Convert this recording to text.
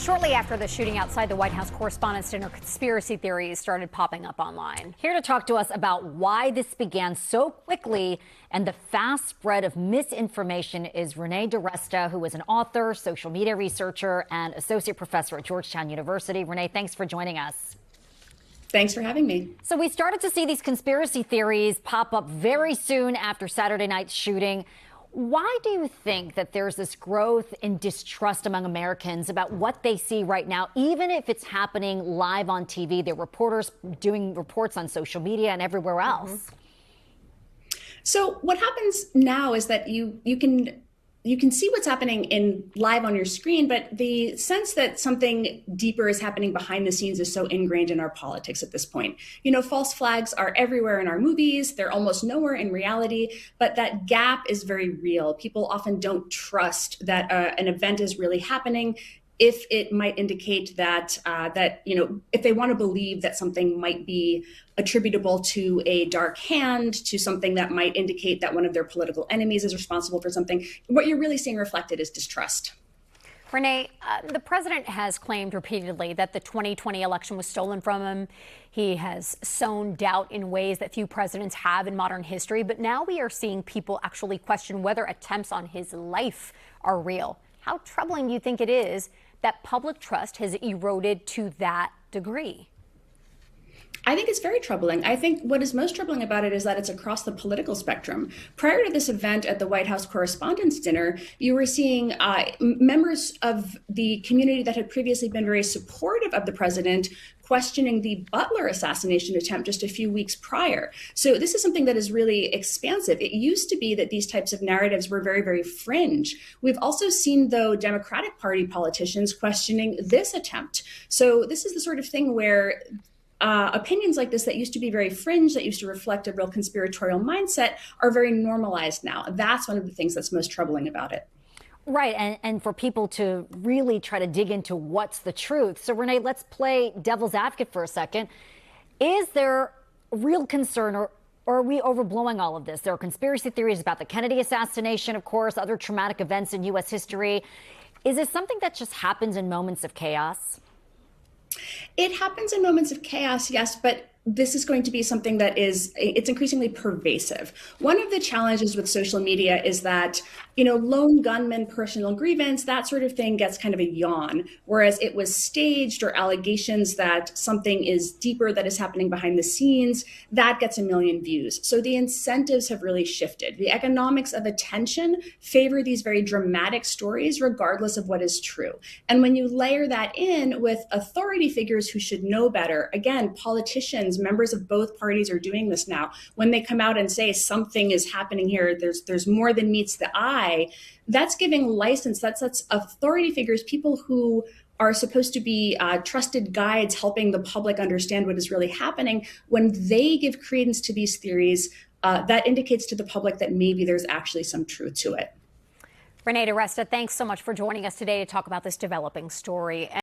Shortly after the shooting outside the White House Correspondents Dinner, conspiracy theories started popping up online. Here to talk to us about why this began so quickly and the fast spread of misinformation is Renee Diresta, who is an author, social media researcher, and associate professor at Georgetown University. Renee, thanks for joining us. Thanks for having me. So we started to see these conspiracy theories pop up very soon after Saturday night's shooting. Why do you think that there's this growth in distrust among Americans about what they see right now, even if it's happening live on TV? There are reporters doing reports on social media and everywhere else. So what happens now is that you can see what's happening in live on your screen, but the sense that something deeper is happening behind the scenes is so ingrained in our politics at this point. You know, false flags are everywhere in our movies. They're almost nowhere in reality, but that gap is very real. People often don't trust that an event is really happening if it might indicate that, if they want to believe that something might be attributable to a dark hand, to something that might indicate that one of their political enemies is responsible for something, what you're really seeing reflected is distrust. Renee, the president has claimed repeatedly that the 2020 election was stolen from him. He has sown doubt in ways that few presidents have in modern history. But now we are seeing people actually question whether attempts on his life are real. How troubling do you think it is that public trust has eroded to that degree? I think it's very troubling. I think what is most troubling about it is that it's across the political spectrum. Prior to this event at the White House Correspondents Dinner, you were seeing members of the community that had previously been very supportive of the president questioning the Butler assassination attempt just a few weeks prior. So this is something that is really expansive. It used to be that these types of narratives were very, very fringe. We've also seen, though, Democratic Party politicians questioning this attempt. So this is the sort of thing where opinions like this that used to be very fringe, that used to reflect a real conspiratorial mindset, are very normalized now. That's one of the things that's most troubling about it. Right, and for people to really try to dig into what's the truth. So, Renee, let's play devil's advocate for a second. Is there real concern, or are we overblowing all of this? There are conspiracy theories about the Kennedy assassination, of course, other traumatic events in U.S. history. Is this something that just happens in moments of chaos? It happens in moments of chaos, yes, but this is going to be something that it's increasingly pervasive. One of the challenges with social media is that, lone gunman, personal grievance, that sort of thing gets kind of a yawn, whereas it was staged or allegations that something is deeper that is happening behind the scenes, that gets a million views. So the incentives have really shifted. The economics of attention favor these very dramatic stories, regardless of what is true. And when you layer that in with authority figures who should know better, again, politicians, members of both parties are doing this now. When they come out and say something is happening here, there's more than meets the eye, that's giving license. That's authority figures, people who are supposed to be trusted guides helping the public understand what is really happening. When they give credence to these theories, that indicates to the public that maybe there's actually some truth to it. Renee Diresta, thanks so much for joining us today to talk about this developing story.